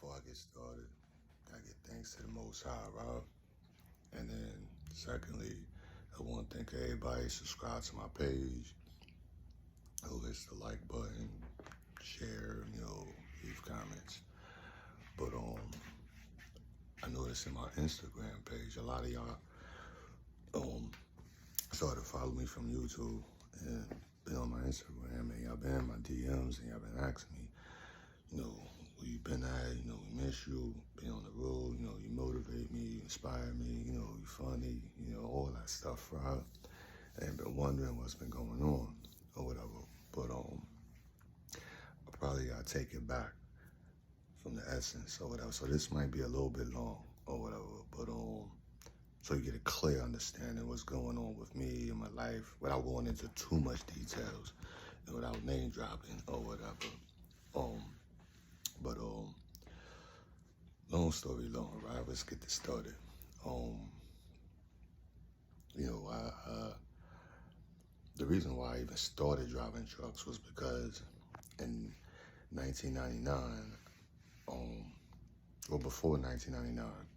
before I get started, I give thanks to the Most High, Rob. And then, secondly, I want to thank everybody subscribe to my page, who hits the like button, share, leave comments. But I noticed in my Instagram page, a lot of y'all started to follow me from YouTube and been on my Instagram, and y'all been in my DMs and y'all been asking me, where you been at, we miss you, been on the road, you motivate me, you inspire me, you funny, all that stuff, right? And been wondering what's been going on or whatever. But I probably gotta take it back from the essence or whatever. So this might be a little bit long or whatever, but so you get a clear understanding of what's going on with me in my life without going into too much details and without name dropping or whatever. But long story long, right? Let's get this started. The reason why I even started driving trucks was because in 1999, or before 1999,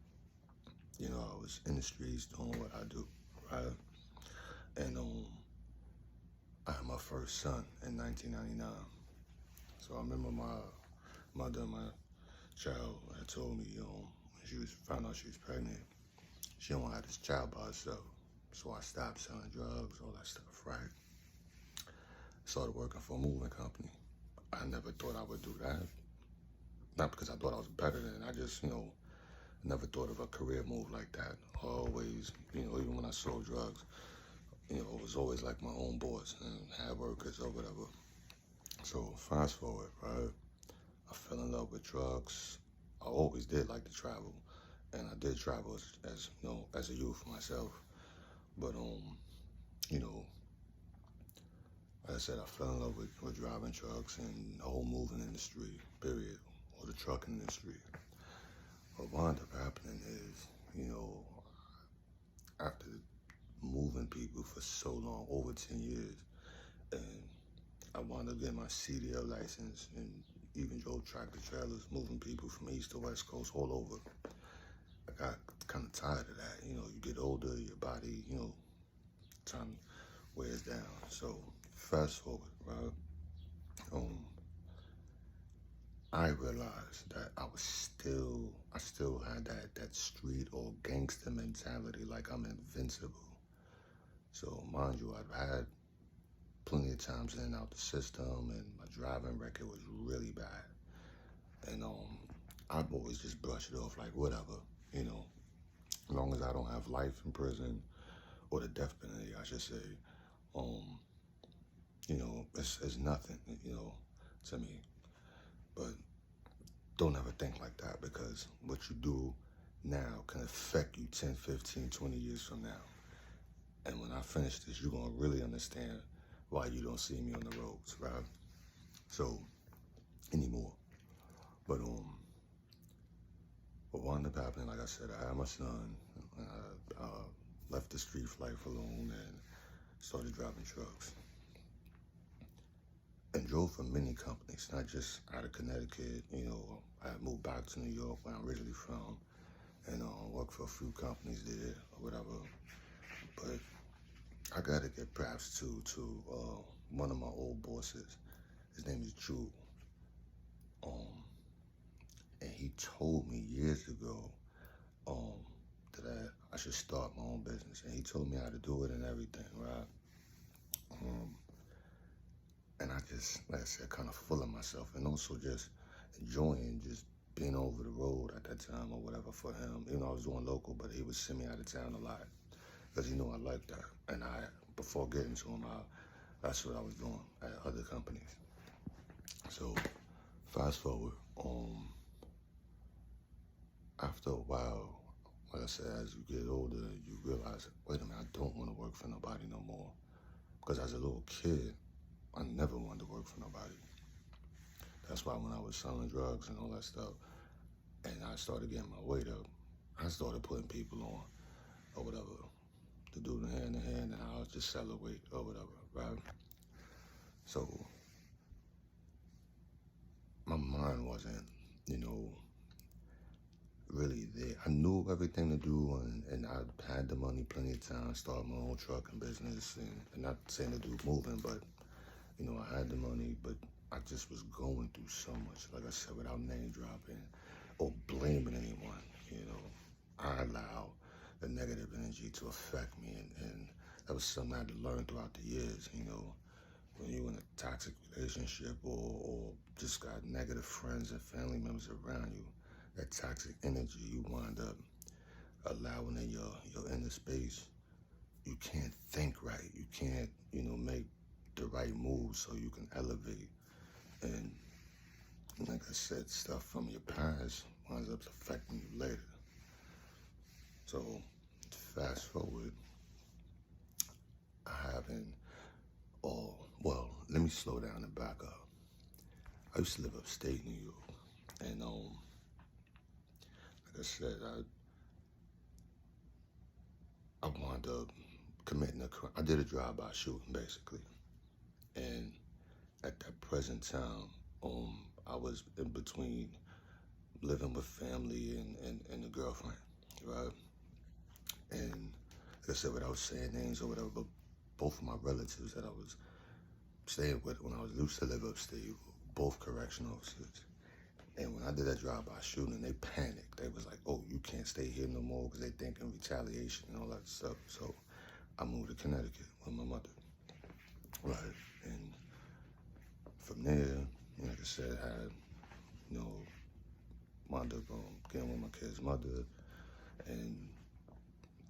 I was in the streets doing what I do, right? And I had my first son in 1999. So I remember my mother, my child, had told me, when she found out she was pregnant, she don't have this child by herself. So I stopped selling drugs, all that stuff, right? Started working for a moving company. I never thought I would do that. Not because I thought I was better than it. I just, never thought of a career move like that. Always, even when I sold drugs, it was always like my own boss and had workers or whatever. So fast forward, right? I fell in love with trucks. I always did like to travel, and I did travel as a youth myself. But like I said, I fell in love with driving trucks and the whole moving industry, period, or the trucking industry. What wound up happening is, after moving people for so long, over 10 years, and I wound up getting my CDL license and even drove tractor trailers, moving people from East to West Coast, all over. I got kind of tired of that. You get older, your body, time wears down. So fast forward, right? I realized that I still had that street or gangster mentality, like I'm invincible. So mind you, I've had plenty of times in and out the system, and my driving record was really bad. And I've always just brushed it off like whatever, as long as I don't have life in prison or the death penalty, I should say. It's nothing, to me. But don't ever think like that, because what you do now can affect you 10, 15, 20 years from now. And when I finish this, you're going to really understand why you don't see me on the roads, right? So, anymore. But what wound up happening, like I said, I had my son, and I left the street life alone and started driving trucks. And drove for many companies, not just out of Connecticut. I moved back to New York, where I'm originally from, and worked for a few companies there or whatever. But I gotta get props to one of my old bosses. His name is Drew. And he told me years ago that I should start my own business. And he told me how to do it and everything, right? And I just, like I said, kind of full of myself, and also just enjoying just being over the road at that time or whatever for him. Even though I was doing local, but he would send me out of town a lot because he knew I liked that. And before getting to him, that's what I was doing at other companies. So fast forward, after a while, like I said, as you get older, you realize, wait a minute, I don't want to work for nobody no more. Because as a little kid, I never wanted to work for nobody. That's why when I was selling drugs and all that stuff, and I started getting my weight up, I started putting people on or whatever to do the hand in hand, and I would just sell the weight or whatever, right? So my mind wasn't, everything to do, and I had the money plenty of time, start my own trucking business, and not saying to do moving, but, I had the money, but I just was going through so much, like I said, without name dropping or blaming anyone, I allow the negative energy to affect me, and that was something I had to learn throughout the years, when you're in a toxic relationship or just got negative friends and family members around you, that toxic energy you wind up allowing in your inner space. You can't think right. You can't, make the right moves so you can elevate. And like I said, stuff from your past winds up affecting you later. So fast forward, I haven't, well, let me slow down and back up. I used to live upstate New York, and like I said, I wound up committing a crime. I did a drive-by shooting, basically, and at that present time, I was in between living with family and a girlfriend, right? And like I said, without saying names or whatever, but both of my relatives that I was staying with when I was used to live upstate, both correction officers. And when I did that drive-by shooting, they panicked. They was like, "Oh, you can't stay here no more," because they thinking retaliation and all that stuff. So I moved to Connecticut with my mother, right? And from there, like I said, I had, you know, wound up getting with my kid's mother and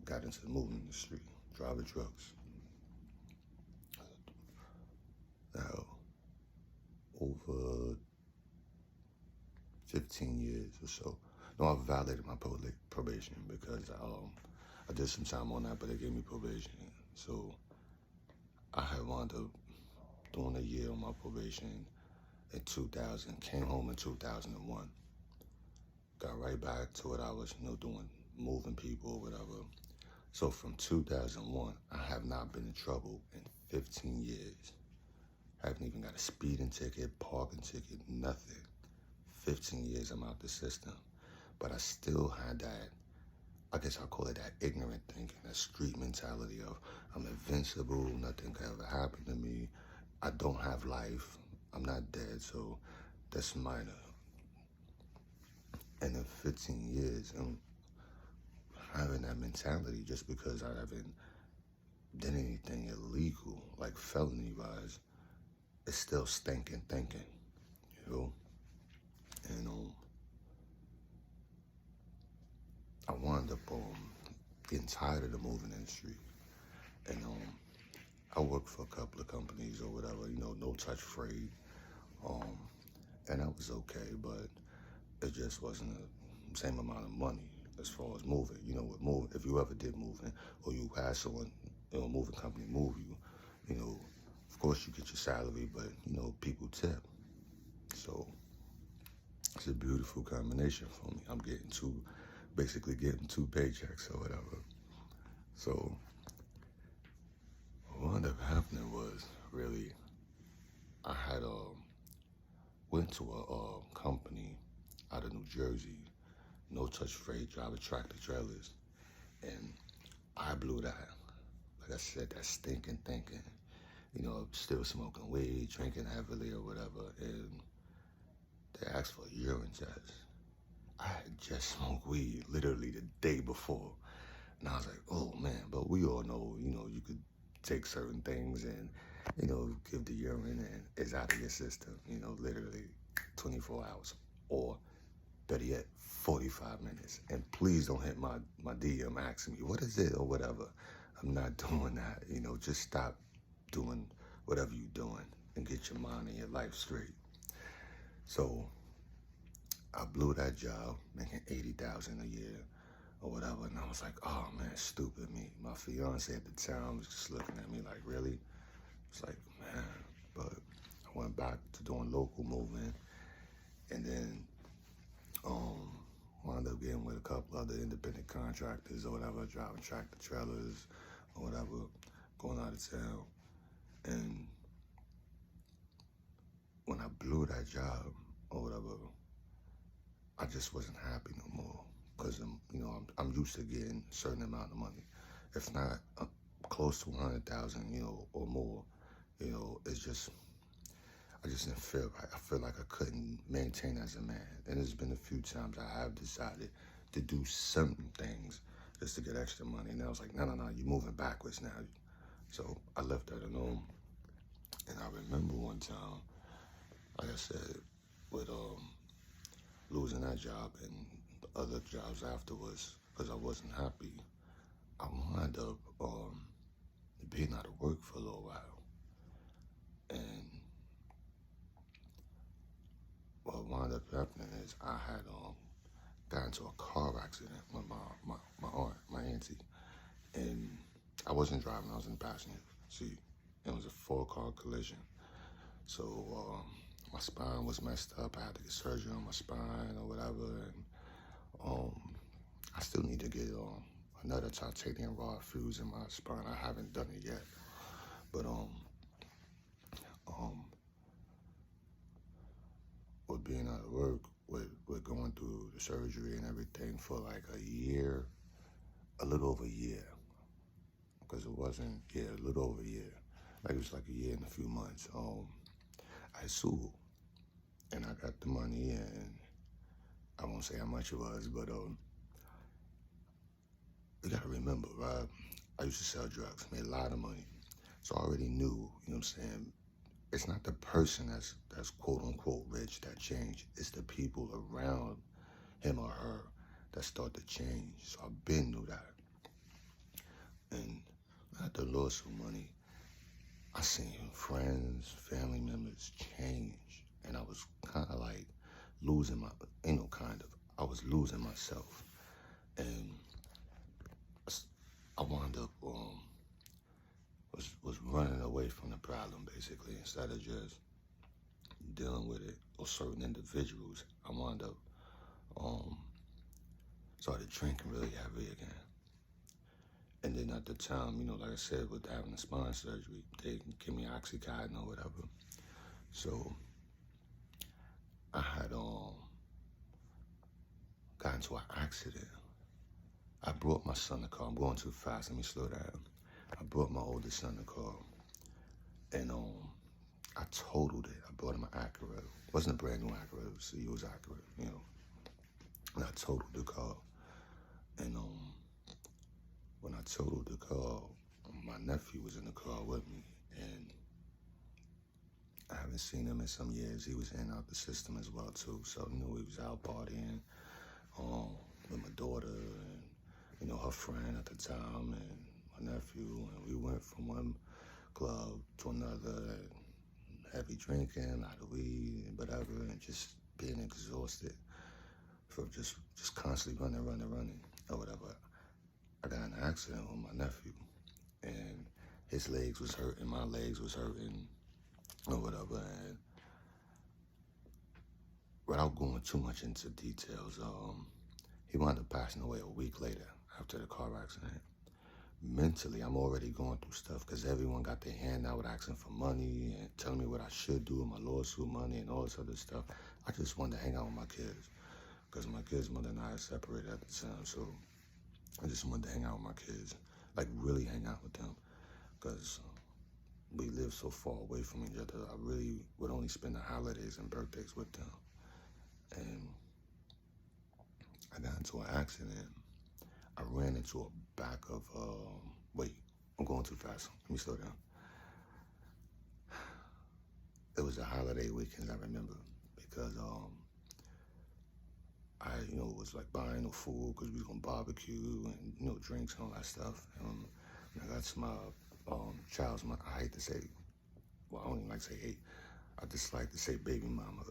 got into the moving industry, driving trucks. Now, over 15 years or so. No, I violated my probation because I did some time on that, but they gave me probation. So I had wound up doing a year on my probation in 2000, came home in 2001. Got right back to what I was, doing, moving people or whatever. So from 2001, I have not been in trouble in 15 years. Haven't even got a speeding ticket, parking ticket, nothing. 15 years I'm out the system. But I still had that, I guess I'll call it that ignorant thinking, that street mentality of I'm invincible, nothing can ever happen to me. I don't have life, I'm not dead, so that's minor. And in 15 years, I'm having that mentality just because I haven't done anything illegal, like felony-wise, it's still stinking thinking, you know? And I wound up getting tired of the moving industry. And I worked for a couple of companies or whatever, no touch freight. Um, and that was okay, but it just wasn't the same amount of money as far as moving. With moving, if you ever did moving or you had someone, a moving company move you, of course you get your salary, but, people tip. So it's a beautiful combination for me. I'm basically getting two paychecks or whatever. So what wound up happening was really, I had went to a company out of New Jersey, no touch freight, driving tractor trailers, and I blew that. Like I said, that stinking thinking, still smoking weed, drinking heavily or whatever, and they asked for a urine test. I had just smoked weed literally the day before, and I was like, oh man, but we all know, you could take certain things and, give the urine and it's out of your system, literally 24 hours or better yet, 45 minutes. And please don't hit my DM asking me, what is it or whatever. I'm not doing that, just stop doing whatever you're doing and get your mind and your life straight. So I blew that job, making $80,000 a year or whatever. And I was like, oh man, stupid me. My fiance at the time was just looking at me like, really? It's like, man, but I went back to doing local moving, and then wound up getting with a couple other independent contractors or whatever, driving tractor trailers or whatever, going out of town. And when I blew that job or whatever, I just wasn't happy no more. because I'm used to getting a certain amount of money, if not close to 100,000, or more. It's just I just didn't feel right. I feel like I couldn't maintain as a man, and there's been a few times I have decided to do certain things just to get extra money, and I was like, no, you're moving backwards now. So I left that alone, and I remember one time, like I said, with losing that job and the other jobs afterwards, because I wasn't happy, I wound up being out of work for a little while. And what wound up happening is I had got into a car accident with my aunt, my auntie. And I wasn't driving, I was in the passenger seat. It was a 4-car collision. So my spine was messed up. I had to get surgery on my spine or whatever. And I still need to get another titanium rod fused in my spine. I haven't done it yet. But with being out of work, with going through the surgery and everything for like a year, a little over a year, because it wasn't, a little over a year. Like it was like a year and a few months. I sued, and I got the money, and I won't say how much it was, but you gotta remember, right? I used to sell drugs, made a lot of money, so I already knew, you know what I'm saying? It's not the person that's quote unquote rich that changed. It's the people around him or her that start to change. So I've been knew that. And after losing money, I seen friends, family members change. And I was kind of like losing my, I was losing myself. And I wound up, was running away from the problem, basically, instead of just dealing with it or certain individuals. I wound up started drinking really heavy again. And then at the time, like I said, with having the spine surgery, they give me Oxycontin or whatever. So I had got into an accident. I brought my son the car. I'm going too fast. Let me slow down. I brought my oldest son the car, and I totaled it. I brought him an Acura. It wasn't a brand new Acura. It was a used Acura, And I totaled the car. And when I totaled the car, my nephew was in the car with me, and I haven't seen him in some years. He was in and out the system as well too, so he was out partying with my daughter and her friend at the time and my nephew, and we went from one club to another, and heavy drinking, a lot of weed and whatever, and just being exhausted from just constantly running or whatever. I got in an accident with my nephew, and his legs was hurting, my legs was hurting or whatever, and without going too much into details, he wound up passing away a week later after the car accident. Mentally, I'm already going through stuff because everyone got their hand out asking for money and telling me what I should do with my lawsuit money and all this other stuff. I just wanted to hang out with my kids because my kids' mother and I are separated at the time, so I just wanted to hang out with my kids, like really hang out with them, because we live so far away from each other. I really would only spend the holidays and birthdays with them. And I got into an accident. I ran into a back of, wait, I'm going too fast. Let me slow down. It was a holiday weekend, I remember, because I, was like buying no food because we was gonna barbecue and, drinks and all that stuff. And I got to my child's mother. I hate to say, well, I don't even like to say hate. I just like to say baby mama.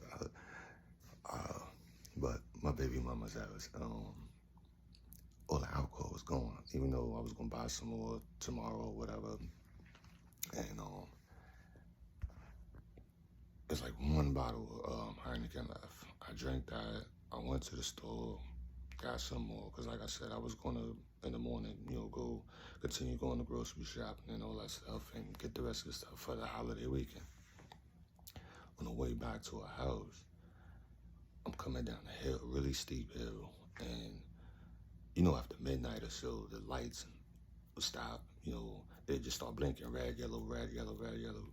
But my baby mama's house, all the alcohol was gone, even though I was gonna buy some more tomorrow or whatever. And it's like one bottle of Heineken left. I drank that. I went to the store, got some more, because like I said, I was gonna, in the morning, go continue going to grocery shopping and all that stuff and get the rest of the stuff for the holiday weekend. On the way back to our house, I'm coming down a hill, really steep hill, and after midnight or so, the lights would stop. They just start blinking red, yellow, red, yellow, red, yellow.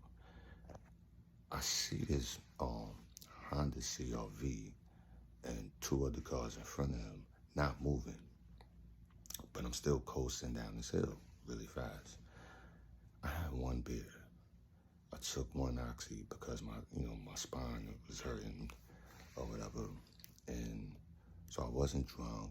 I see this Honda CRV and two other cars in front of him not moving, but I'm still coasting down this hill really fast. I had one beer. I took one oxy because my spine was hurting or whatever, and so I wasn't drunk.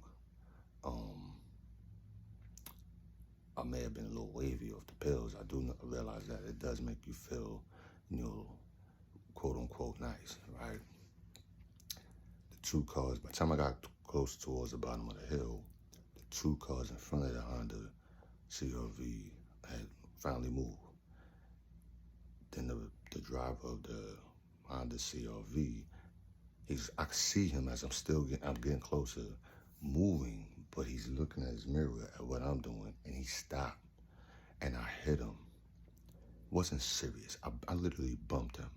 I may have been a little wavy off the pills. I do realize that it does make you feel, quote unquote nice, right? The two cars, by the time I got close towards the bottom of the hill, the two cars in front of the Honda CRV had finally moved. Then the driver of the Honda CRV, I can see him as I'm getting closer, moving, but he's looking at his mirror at what I'm doing, and he stopped, and I hit him. It wasn't serious. I literally bumped him.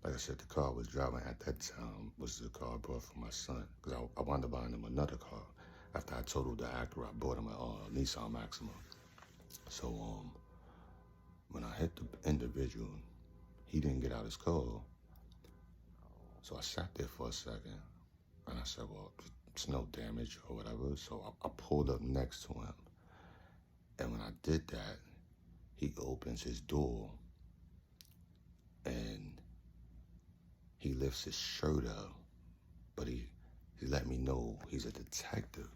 Like I said, the car I was driving at that time was the car I bought for my son, because I wound up buying him another car after I totaled the Acura. I bought him a Nissan Maxima. So when I hit the individual, he didn't get out his car. So I sat there for a second, and I said, well, it's no damage or whatever. So I pulled up next to him. And when I did that, he opens his door, and he lifts his shirt up, but he let me know he's a detective.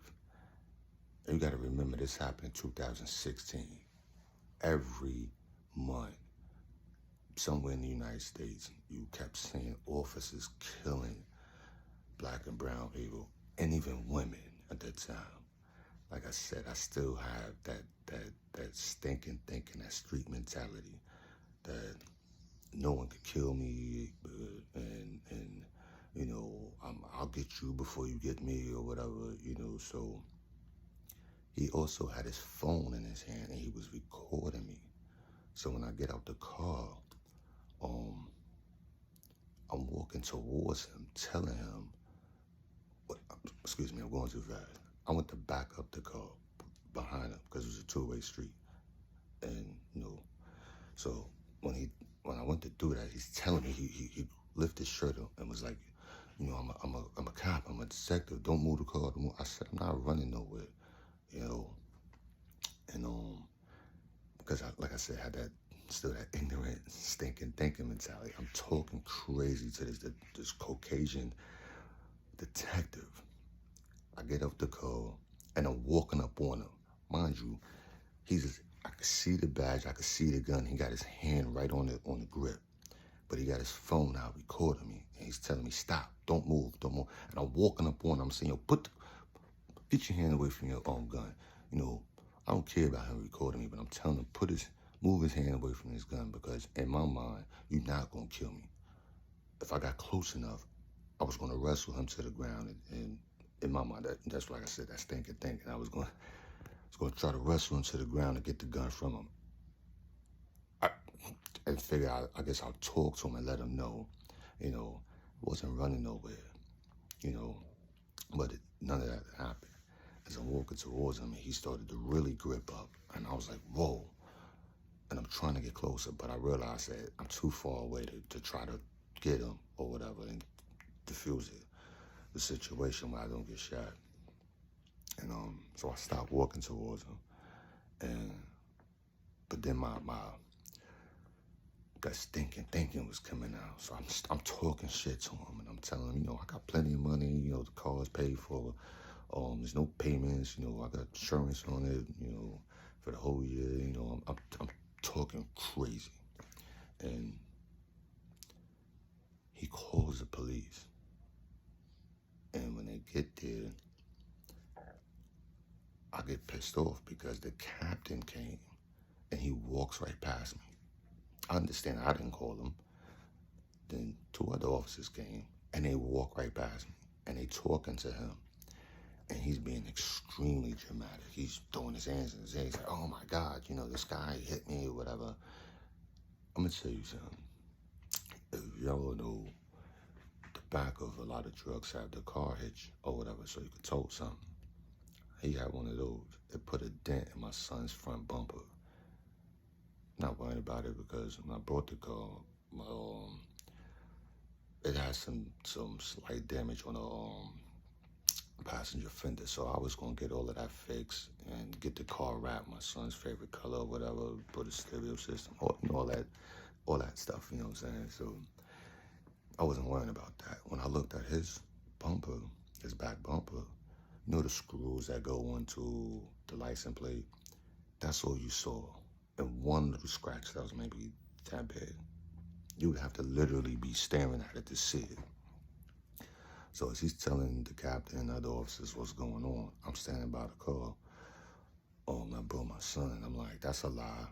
And you got to remember, this happened in 2016. Every month, somewhere in the United States, you kept seeing officers killing black and brown people, and even women at that time. Like I said, I still have that stinking thinking, that street mentality, that no one could kill me, and I'll get you before you get me or whatever, So he also had his phone in his hand, and he was recording me. So when I get out the car, I'm walking towards him, telling him, excuse me, I'm going too fast. I went to back up the car behind him because it was a two-way street. And, so when I went to do that, he's telling me, he lifted his shirt up and was like, I'm a cop, I'm a detective, don't move the car. I said, I'm not running nowhere, and because like I said, I had that ignorant, stinking thinking mentality. I'm talking crazy to this Caucasian detective. I get up the car and I'm walking up on him. Mind you, I could see the badge, I could see the gun. He got his hand right on the grip, but he got his phone out recording me, and he's telling me, stop, don't move. And I'm walking up on him. I'm saying, get your hand away from your own gun. I don't care about him recording me, but I'm telling him, move his hand away from his gun, because in my mind, you're not gonna kill me. If I got close enough, I was gonna wrestle him to the ground, and in my mind, that's like I said, that stinking thinking. I was gonna try to wrestle him to the ground and get the gun from him. I figured I guess I'll talk to him and let him know, I wasn't running nowhere, but none of that happened. As I'm walking towards him, he started to really grip up, and I was like, whoa. And I'm trying to get closer, but I realized that I'm too far away to try to get him or whatever and diffuse the situation where I don't get shot. And so I stopped walking towards him, but then that stinking thinking was coming out. So I'm talking shit to him, and I'm telling him, I got plenty of money, the car's paid for. There's no payments, I got insurance on it, for the whole year, I'm talking crazy. And he calls the police. And when they get there, I get pissed off because the captain came and he walks right past me. I understand I didn't call him. Then two other officers came and they walk right past me and they talking to him. And he's being extremely dramatic. He's throwing his hands in his head. He's like, oh my God, this guy hit me or whatever. I'm gonna tell you something. If y'all know, the back of a lot of trucks have the car hitch or whatever, so you can tow something. He had one of those. It put a dent in my son's front bumper. Not worried about it because when I brought the car, my, it had some slight damage on the passenger fender. So I was gonna get all of that fixed and get the car wrapped, my son's favorite color or whatever, put a stereo system, all that stuff. You know what I'm saying? So I wasn't worrying about that. When I looked at his bumper, his back bumper, you know the screws that go onto the license plate? That's all you saw. And one little scratch that was maybe that big. You would have to literally be staring at it to see it. So as he's telling the captain and other officers what's going on, I'm standing by the car. Oh, I brought my son. And I'm like, that's a lie,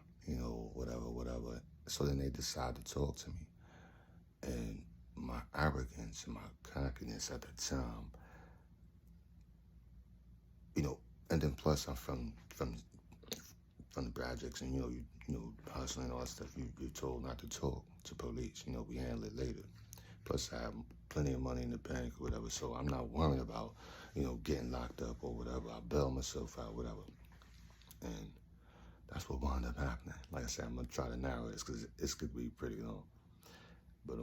whatever. So then they decide to talk to me. And my arrogance and my cockiness at the time, and then plus I'm from the projects, and hustling and all that stuff. You're told not to talk to police. We handle it later. Plus I have plenty of money in the bank or whatever, so I'm not worrying about getting locked up or whatever. I bail myself out, whatever. And that's what wound up happening. Like I said, I'm gonna try to narrow this because this could be pretty long. But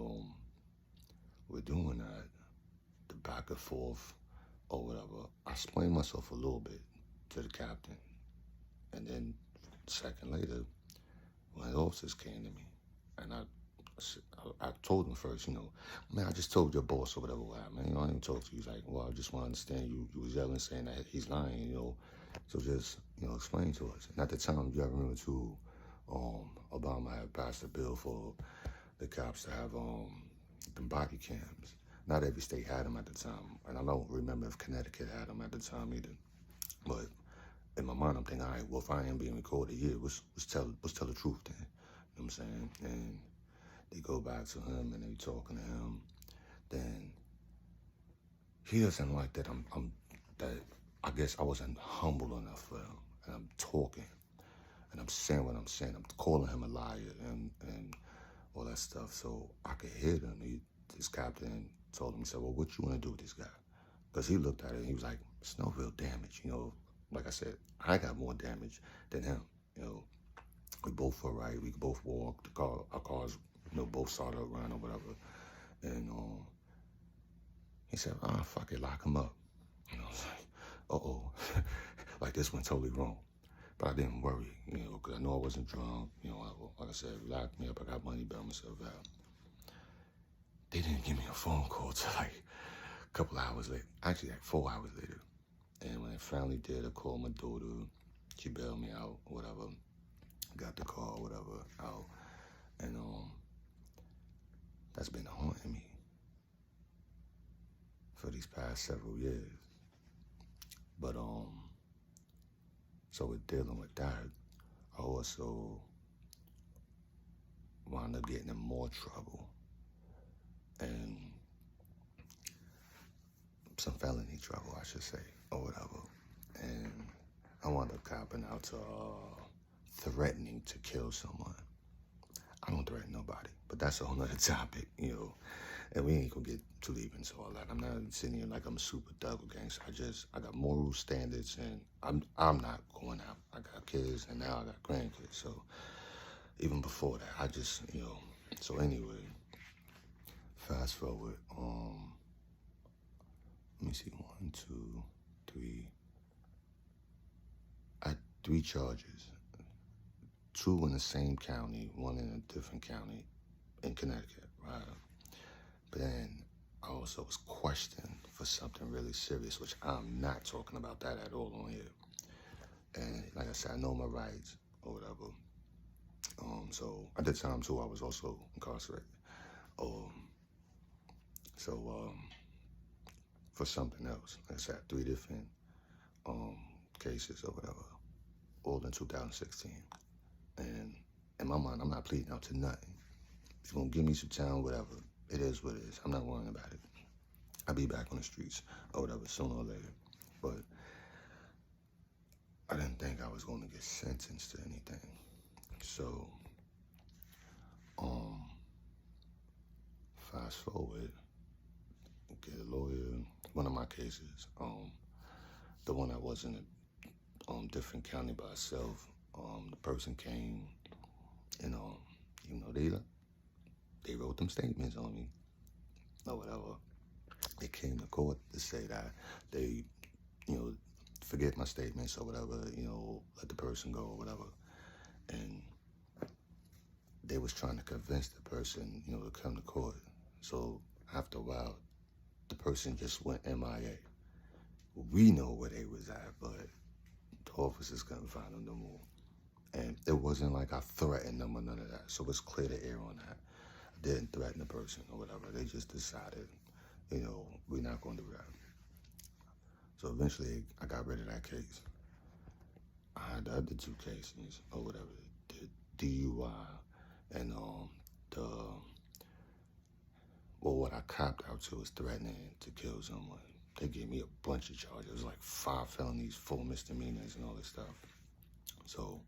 we're doing that, the back and forth or whatever. I explained myself a little bit to the captain, and then a second later, one of the officers came to me, and I told him first, man, I just told your boss or whatever what happened. I didn't talk to you. He's like, well, I just want to understand you was yelling saying that he's lying, so just, explain to us. And at the time, you gotta remember too, Obama had passed a bill for the cops to have them body cams. Not every state had them at the time, and I don't remember if Connecticut had them at the time either. But in my mind, I'm thinking, all right, well, if I am being recorded here, let's tell the truth then. You know what I'm saying? And they go back to him and they talking to him. Then he doesn't like that that I guess I wasn't humble enough for him. And I'm talking and I'm saying what I'm saying. I'm calling him a liar and all that stuff. So I could hear him. This captain told him, he said, well, what you want to do with this guy? Because he looked at it and he was like, it's no real damage, Like I said, I got more damage than him, We both were right. We could both walk. Our cars, both started around or whatever. And he said, fuck it, lock him up. I was like, uh-oh. Like this went totally wrong. But I didn't worry, because I know I wasn't drunk. Like I said, locked me up. I got money, bailed myself out. They didn't give me a phone call till like a couple hours later. Actually, like 4 hours later. And when I finally did, I called my daughter. She bailed me out, whatever. Got the car, whatever, out. And that's been haunting me for these past several years. But so with dealing with that, I also wound up getting in more trouble and some felony trouble, I should say, or whatever. And I wound up copping out to threatening to kill someone. I don't threaten nobody, but that's a whole nother topic, and we ain't gonna get too deep into all that. I'm not sitting here like I'm a super thug or gangster. I got moral standards, and I'm not going out. I got kids, and now I got grandkids. So even before that, I just, So anyway, fast forward. Let me see. 1, 2, 3. I had 3 charges. 2 in the same county, 1 in a different county in Connecticut, right? But then I also was questioned for something really serious, which I'm not talking about that at all on here. And like I said, I know my rights or whatever. So at the time too, I was also incarcerated. For something else, like I said, 3 different cases or whatever, all in 2016. And in my mind, I'm not pleading out to nothing. If you're gonna give me some time, whatever, it is what it is. I'm not worrying about it. I'll be back on the streets or whatever sooner or later. But I didn't think I was gonna get sentenced to anything. So, fast forward, get a lawyer. One of my cases, the one that wasn't different county by itself. The person came and they wrote them statements on me or whatever. They came to court to say that they, forget my statements or whatever, let the person go or whatever. And they was trying to convince the person, to come to court. So after a while, the person just went MIA. We know where they was at, but the officers couldn't find them no more. And it wasn't like I threatened them or none of that. So it's clear the air on that. I didn't threaten the person or whatever. They just decided, we're not going to do that. So eventually I got rid of that case. I had the other two cases or whatever, the DUI and what I copped out to was threatening to kill someone. They gave me a bunch of charges. It was like 5 felonies, 4 misdemeanors, and all this stuff. So,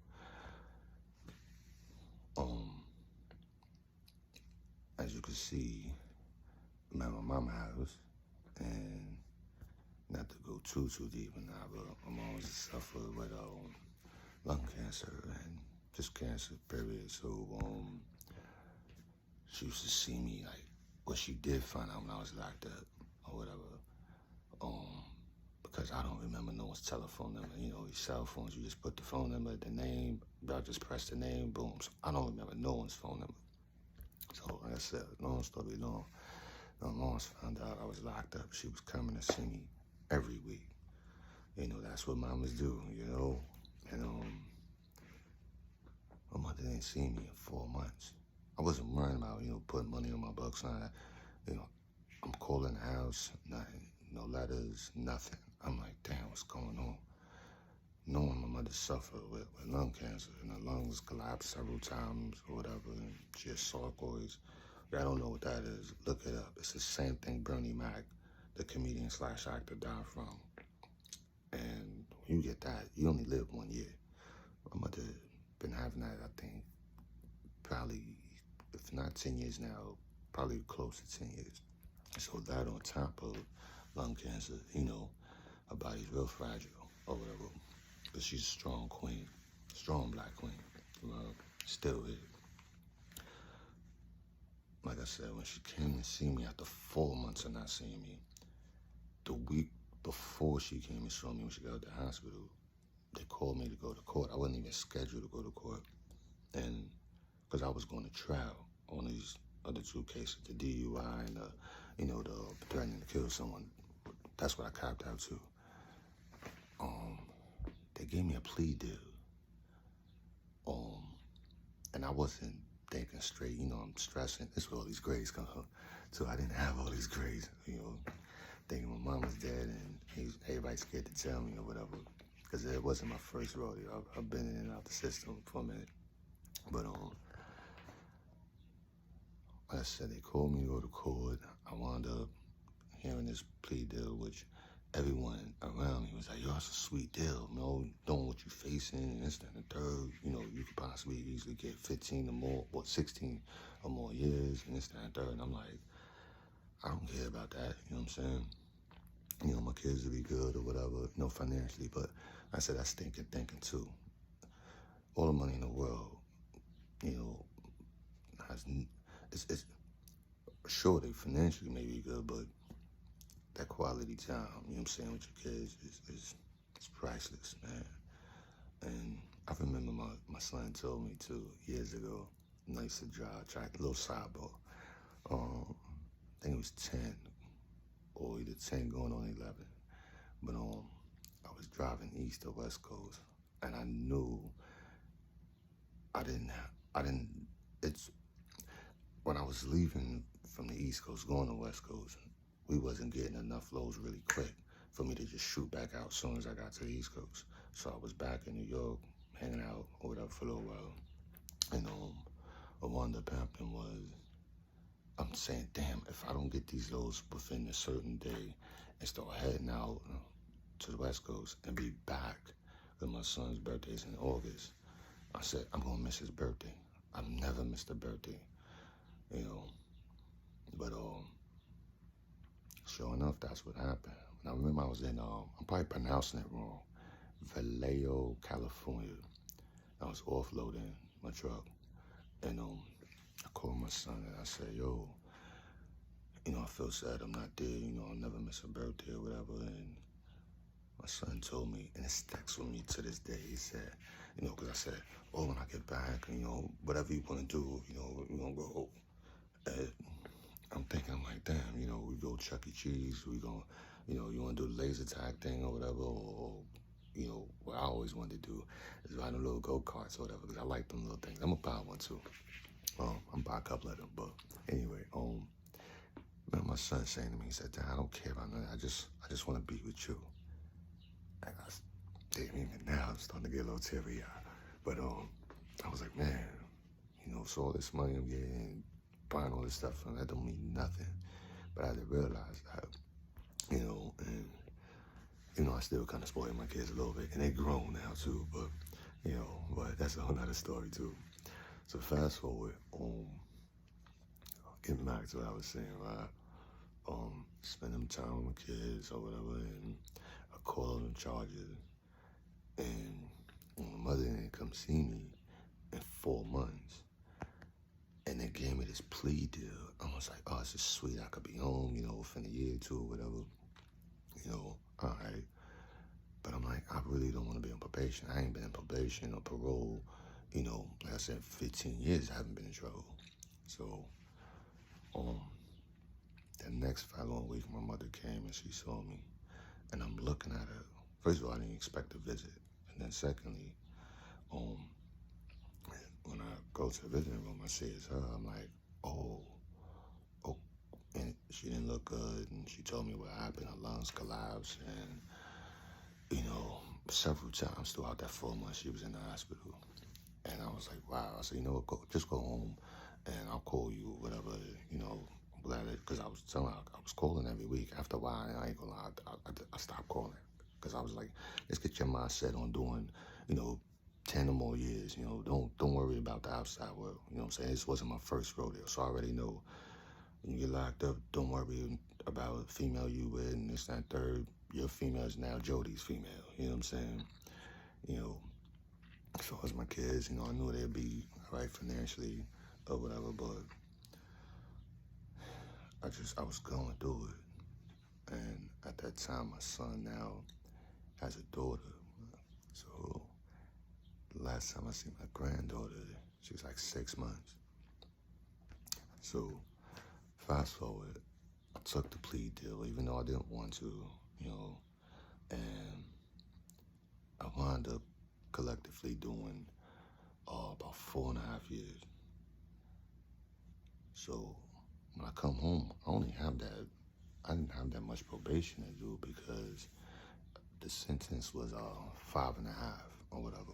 as you can see, I'm at my mama's house, and not to go too deep in that, but my mom suffered with lung cancer and just cancer, period. So, she used to see me, like, what she did find out when I was locked up or whatever. Because I don't remember no one's telephone number. These cell phones, you just put the phone number, the name, I just press the name, boom. So I don't remember no one's phone number. So like I said, long story long, my mom found out I was locked up. She was coming to see me every week. That's what mamas do, And my mother didn't see me in 4 months. I wasn't worrying about, putting money on my bucks. I'm calling the house, nothing, no letters, nothing. I'm like, damn, what's going on? Knowing my mother suffered with lung cancer and her lungs collapsed several times or whatever, and she has sarcoids. I don't know what that is. Look it up. It's the same thing Bernie Mac, the comedian / actor, died from. And when you get that, you only live 1 year. My mother been having that, I think, probably, if not 10 years now, probably close to 10 years. So that on top of lung cancer, her body's real fragile or whatever. But she's a strong queen, strong black queen. Still is. Like I said, when she came to see me after 4 months of not seeing me, the week before she came and saw me when she got out of the hospital, they called me to go to court. I wasn't even scheduled to go to court. And because I was going to trial on these other 2 cases, the DUI and the threatening to kill someone. That's what I copped out to. They gave me a plea deal. And I wasn't thinking straight. I'm stressing. This is where all these grades come up. So I didn't have all these grades, thinking my mom was dead and everybody's scared to tell me or whatever. Because it wasn't my first rodeo. I've been in and out the system for a minute. But, like I said, they called me to go to court. I wound up hearing this plea deal, which everyone around me was like, yo, that's a sweet deal, knowing what you're facing, and this, that, and the third, you could possibly easily get 15 or more, 16 or more years, and this, that, and the third. And I'm like, I don't care about that, you know what I'm saying? My kids will be good or whatever, financially, but I said, that's thinking too. All the money in the world, it's sure they financially may be good, but that quality time, with your kids is priceless, man. And I remember my son told me 2 years ago, I used to drive track, a little sidebar. I think it was 10, or either 10 going on 11. But I was driving east or west coast, and I knew when I was leaving from the east coast going to west coast, we wasn't getting enough loads really quick for me to just shoot back out as soon as I got to the east coast. So I was back in New York, hanging out or whatever for a little while. And what wound up happening was, I'm saying, damn, if I don't get these loads within a certain day and start heading out to the west coast and be back, because my son's birthday is in August, I said, I'm gonna miss his birthday. I've never missed a birthday, But sure enough, that's what happened. And I remember I was in, I'm probably pronouncing it wrong, Vallejo, California. I was offloading my truck, and I called my son and I said, "Yo, I feel sad I'm not there. I'll never miss a birthday or whatever." And my son told me, and it sticks with me to this day. He said, because I said, "Oh, when I get back, whatever you want to do, we're gonna go." And I'm thinking, I'm like, damn, we go Chuck E. Cheese, we gonna, you want to do the laser tag thing or whatever, or what I always wanted to do is ride them little go-karts or whatever, because I like them little things. I'm gonna buy one too. I'm gonna buy a couple of them, but anyway, remember my son saying to me, he said, "Dad, I don't care about nothing. I just want to be with you." And damn, even now I'm starting to get a little teary-eyed. But I was like, man, so all this money I'm getting, buying all this stuff, and that don't mean nothing. But I had to realize that, and I still kind of spoil my kids a little bit, and they're grown now too. But but that's a whole nother story too. So fast forward, getting back to what I was saying, right? Spending time with my kids or whatever, and I called them charges, and when my mother didn't come see me in 4 months, and they gave me this plea deal. I was like, oh, it's just sweet. I could be home, within a year or two or whatever. All right. But I'm like, I really don't want to be on probation. I ain't been in probation or parole. Like I said, 15 years I haven't been in trouble. So, the next following week, my mother came and she saw me. And I'm looking at her. First of all, I didn't expect a visit. And then secondly, when I go to the visiting room, I see it's her. I'm like, oh, and she didn't look good. And she told me what happened. Her lungs collapsed. And, several times throughout that 4 months, she was in the hospital. And I was like, wow. I said, just go home and I'll call you, whatever, I'm glad because I was telling her, I was calling every week. After a while, I ain't gonna lie, I stopped calling because I was like, let's get your mindset on doing, 10 or more years, don't worry about the outside world. You know what I'm saying? This wasn't my first rodeo, so I already know when you get locked up, don't worry about a female you with and this, that, and third. Your female is now Jody's female, you know what I'm saying? As far as my kids, I knew they'd be all right financially or whatever, but I was going through it. And at that time, my son now has a daughter. So the last time I seen my granddaughter, she was like 6 months. So fast forward, I took the plea deal, even though I didn't want to, and I wound up collectively doing about 4.5 years. So when I come home, I didn't have that much probation to do because the sentence was 5.5 or whatever.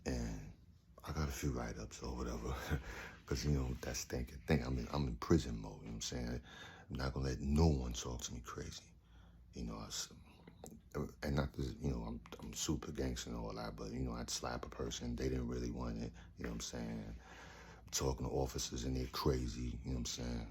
And I got a few write-ups or whatever, because that stinking thing. I'm in prison mode. You know what I'm saying? I'm not gonna let no one talk to me crazy. And not this, I'm super gangster and all that, but I'd slap a person. They didn't really want it. You know what I'm saying? I'm talking to officers and they're crazy. You know what I'm saying?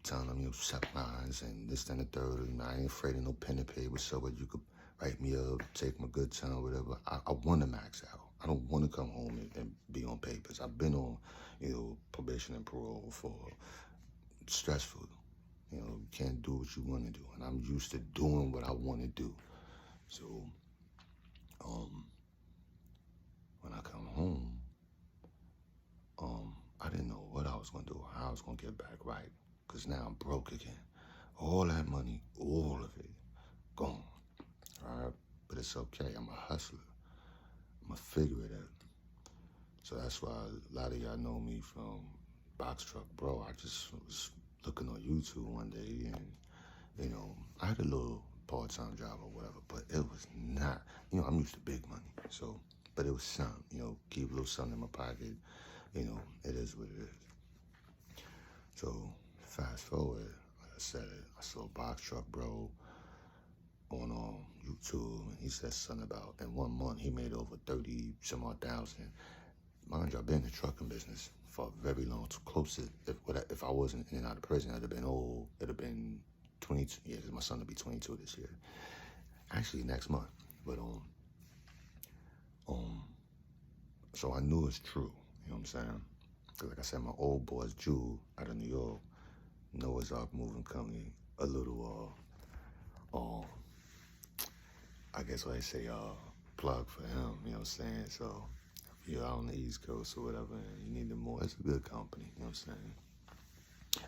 Telling them, set lines and this, that, and the third. I ain't afraid of no pen and paper, so that you could write me up, take my good time, whatever. I want to max out. I don't want to come home and be on papers. I've been on, probation and parole for stressful. You can't do what you want to do, and I'm used to doing what I want to do. So, when I come home, I didn't know what I was gonna do, how I was gonna get back right, cause now I'm broke again. All that money, all of it, gone. All right, but it's okay. I'm a hustler. I'm gonna figure it out. So that's why a lot of y'all know me from Box Truck Bro. I just was looking on YouTube one day and, I had a little part-time job or whatever, but it was not, I'm used to big money. So, but it was something, keep a little something in my pocket, it is what it is. So fast forward, like I said, I saw Box Truck Bro on YouTube, and he said something about in 1 month he made over 30 some odd thousand. Mind you, I've been in the trucking business for a very long, close to, if I wasn't in and out of prison, it'd have been 22 years. My son will be 22 this year. Actually, next month. But Um, so I knew it's true. You know what I'm saying? Because like I said, my old boss, Jewel, out of New York, Noah's Ark Moving Company, a little, I guess what I say, plug for him, you know what I'm saying? So if you're out on the East Coast or whatever and you need them more, it's a good company, you know what I'm saying?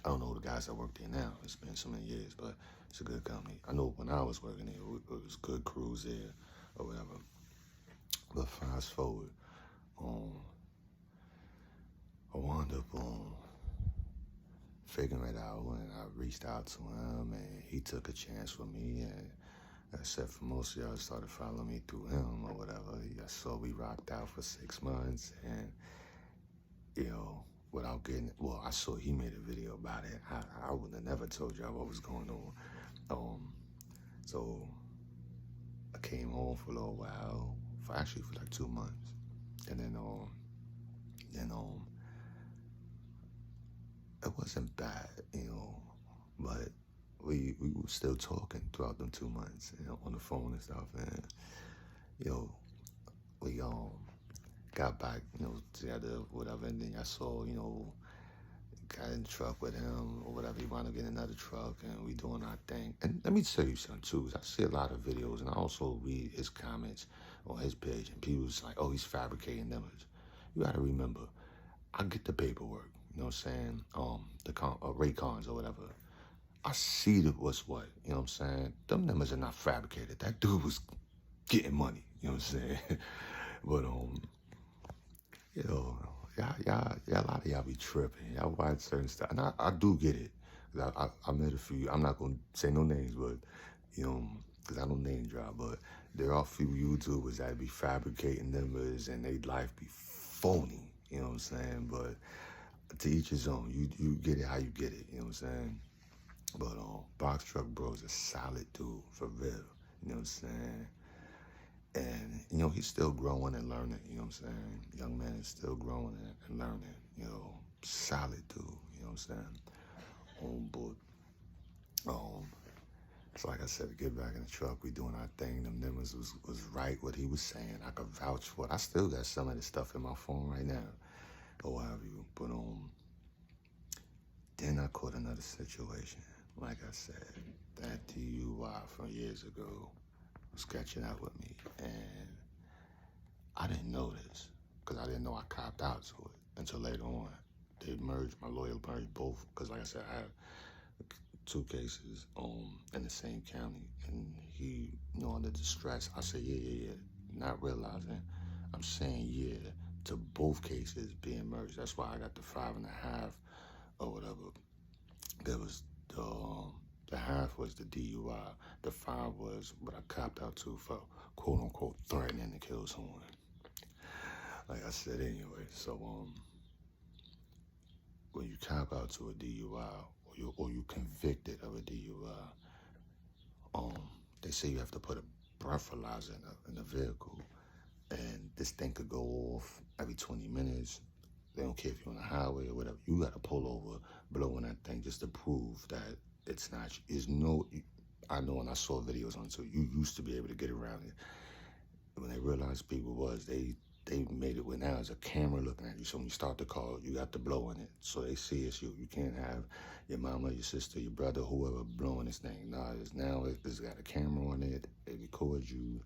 I don't know the guys that work there now. It's been so many years, but it's a good company. I know when I was working there, it was good crews there or whatever. But fast forward, I wound up figuring it out when I reached out to him and he took a chance with me, and except for most of y'all started following me through him or whatever. I saw we rocked out for 6 months, and you know, without getting, well, I saw he made a video about it. I would have never told y'all what was going on. So I came home for a little while, for like 2 months, and then it wasn't bad, you know, but we were still talking throughout them 2 months, you know, on the phone and stuff, and you know, we got back, you know, together, whatever, and then I saw, you know, got in the truck with him or whatever. He wound up getting another truck, and we doing our thing. And let me tell you something too. I see a lot of videos, and I also read his comments on his page, and people's like, "Oh, he's fabricating numbers." You got to remember, I get the paperwork. You know what I'm saying? The Raycons or whatever. I see what's what. You know what I'm saying? Them numbers are not fabricated. That dude was getting money. You know what I'm saying? But you know, a lot of y'all be tripping. Y'all watch certain stuff, and I do get it. I met a few. I'm not gonna say no names, but you know, because I don't name drop. But there are a few YouTubers that be fabricating numbers, and they life be phony. You know what I'm saying? But to each his own. You get it how you get it. You know what I'm saying? But Box Truck Bro is a solid dude for real. You know what I'm saying? And, you know, he's still growing and learning, you know what I'm saying? Young man is still growing and learning, you know, solid dude, you know what I'm saying? But, so like I said, to get back in the truck, we doing our thing. Them numbers was right, what he was saying. I could vouch for it. I still got some of this stuff in my phone right now, or what have you. But, then I caught another situation. Like I said, that DUI from years ago was catching up with me, and I didn't know this because I didn't know I copped out to it until later on. They merged, my lawyer merged both, because like I said, I had 2 cases in the same county, and he, you know, under distress, I said, yeah, not realizing I'm saying yeah to both cases being merged. That's why I got the 5.5 or whatever. There was the half was the DUI. The 5 was what I copped out to for quote unquote threatening to kill someone. Like I said anyway, so when you cop out to a DUI or you convicted of a DUI, they say you have to put a breathalyzer in the vehicle, and this thing could go off every 20 minutes. They don't care if you're on the highway or whatever. You got to pull over, blow on that thing just to prove that it's not. Is no. I know, and I saw videos on it, so you used to be able to get around it. When they realized people was, they made it where now there's a camera looking at you. So when you start the call, you got to blow on it. So they see it's you. You can't have your mama, your sister, your brother, whoever blowing this thing. Nah, it's got a camera on it. It records you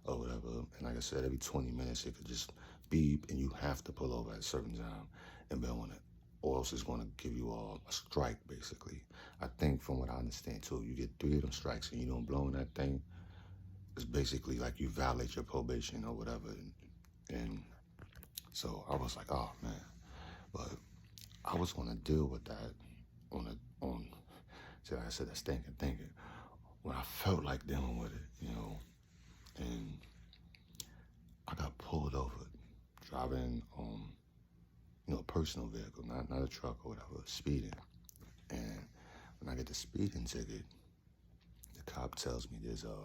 or whatever. And like I said, every 20 minutes it could just beep, and you have to pull over at a certain time and blow on it, or else it's going to give you a strike, basically. I think from what I understand too, you get 3 of them strikes and you don't blow on that thing, it's basically like you violate your probation or whatever. And so I was like, oh man, but I was gonna deal with that so I said, that's thinking, when I felt like dealing with it, you know, and I got pulled over driving, you know, a personal vehicle, not a truck or whatever, speeding. And when I get the speeding ticket, the cop tells me there's a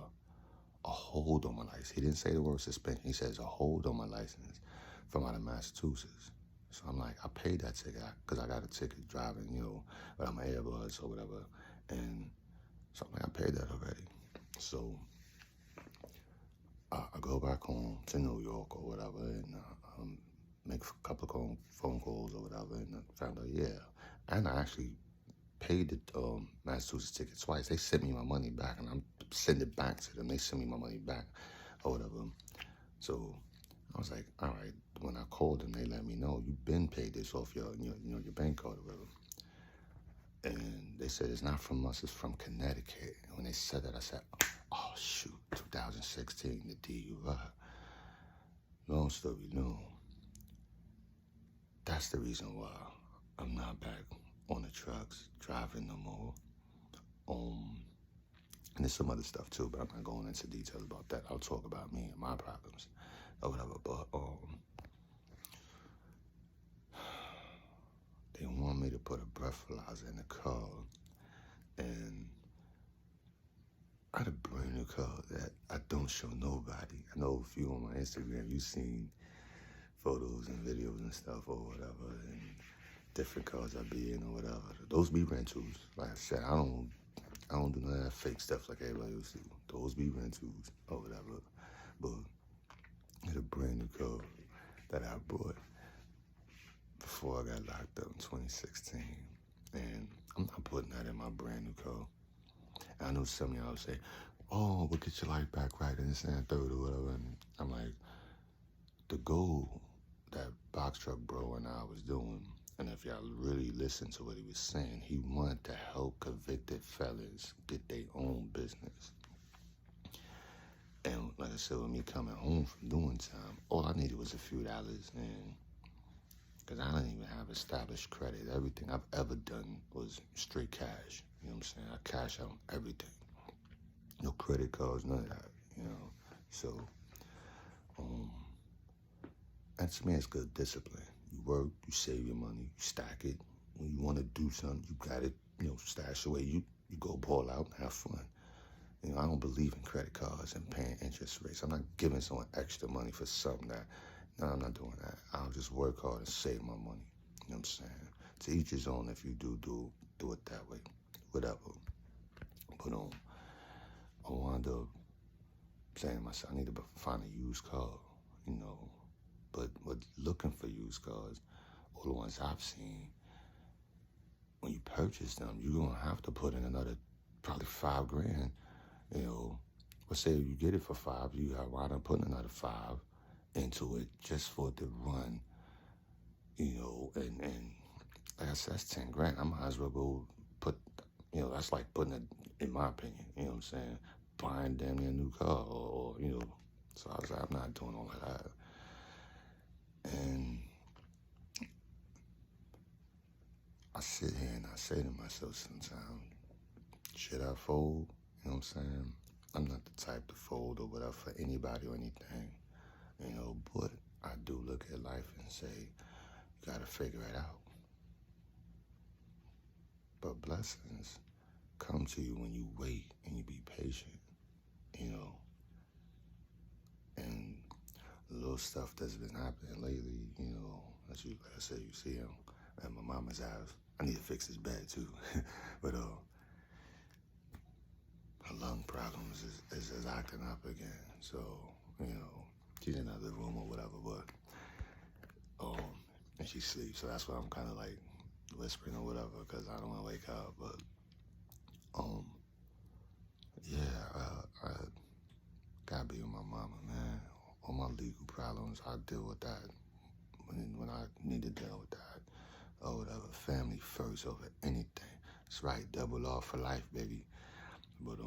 hold on my license. He didn't say the word suspension. He says a hold on my license from out of Massachusetts. So I'm like, I paid that ticket because I got a ticket driving, you know, without my earbuds or whatever. And so I'm like, I paid that already. So I go back home to New York or whatever, and make a couple of phone calls or whatever, and I found out, yeah. And I actually paid the Massachusetts ticket twice. They sent me my money back, and I'm sending it back to them. They sent me my money back or whatever. So I was like, all right. When I called them, they let me know you've been paid this off your bank card or whatever. And they said it's not from us, it's from Connecticut. And when they said that, I said, oh shoot, 2016, the DUI. Long story long. That's the reason why I'm not back on the trucks driving no more. And there's some other stuff too, but I'm not going into details about that. I'll talk about me and my problems or whatever. But they want me to put a breathalyzer in the car, and I had a brand new car that I don't show nobody. I know if you on my Instagram, you've seen photos and videos and stuff or whatever, and different cars I be in or whatever. Those be rentals. Like I said, I don't do none of that fake stuff like everybody else do. Those be rentals or whatever. But it's a brand new car that I bought before I got locked up in 2016. And I'm not putting that in my brand new car. And I know some of y'all say, oh, we'll get your life back right and this and that third or whatever. And I'm like, the goal that Box Truck Bro and I was doing, and if y'all really listen to what he was saying, he wanted to help convicted felons get their own business. And like I said, with me coming home from doing time, all I needed was a few dollars, and because I didn't even have established credit. Everything I've ever done was straight cash. You know what I'm saying? I cash out everything. No credit cards, none of that, you know. So, and to me, it's good discipline. You work, you save your money, you stack it. When you want to do something, you got it, stash away. You go ball out and have fun. I don't believe in credit cards and paying interest rates. I'm not giving someone extra money for something that, no, I'm not doing that. I'll just work hard and save my money. You know what I'm saying? To each his own. If you do it that way, whatever. But I wound up saying to myself, I need to find a used car, But looking for used cars, all the ones I've seen, when you purchase them, you're gonna have to put in another probably $5,000. Let's say you get it for $5,000, you got to wind up putting another $5,000 into it just for it to run, and like I said, that's $10,000. I might as well go put, that's like putting it, in my opinion, you know what I'm saying, buying damn near a new car or so I was like, I'm not doing all of that. And I sit here and I say to myself sometimes, should I fold? You know what I'm saying? I'm not the type to fold or whatever for anybody or anything, but I do look at life and say, you gotta figure it out. But blessings come to you when you wait and you be patient, and little stuff that's been happening lately, as you, like I said, you see him at my mama's house. I need to fix his bed too, but her lung problems is acting up again. So, she's in another room or whatever, but and she sleeps. So that's why I'm kind of like whispering or whatever, because I don't want to wake up. But yeah, I gotta be with my mama, man. All my legal problems, I deal with that when I need to deal with that or whatever. Family first over anything. That's right, double R for life, baby. But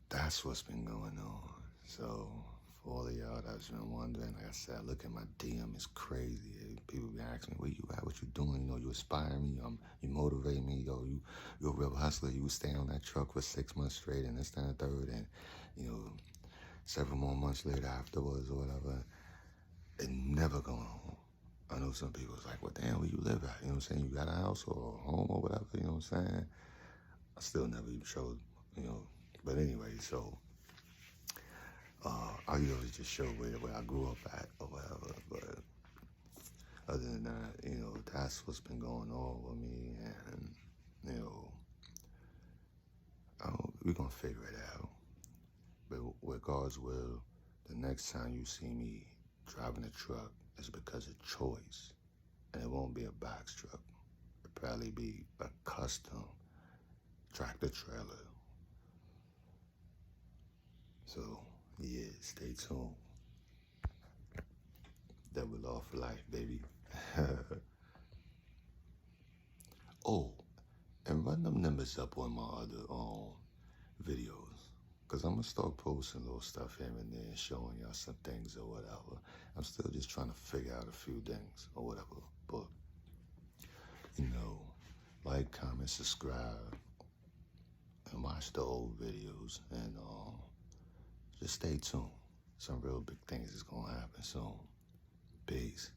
that's what's been going on. So for all of y'all that's been wondering, like I said, I look at my DM, it's crazy. People be asking me, where you at, what you doing? You inspire me, you motivate me. You're a real hustler. You would stay on that truck for 6 months straight and this, that, and third, and several more months later afterwards or whatever, and never going home. I know some people was like, well, damn, where you live at? You know what I'm saying? You got a house or a home or whatever, you know what I'm saying? I still never even showed, But anyway, so I usually just show where I grew up at or whatever. But other than that, that's what's been going on with me. And, we're going to figure it out. But with God's will, the next time you see me driving a truck, it's because of choice. And it won't be a box truck. It'll probably be a custom tractor trailer. So, yeah, stay tuned. Double Law for life, baby. Oh, and run them numbers up on my other videos. Because I'm going to start posting little stuff here and there and showing y'all some things or whatever. I'm still just trying to figure out a few things or whatever. But, you know, like, comment, subscribe, and watch the old videos. And just stay tuned. Some real big things is going to happen soon. Peace.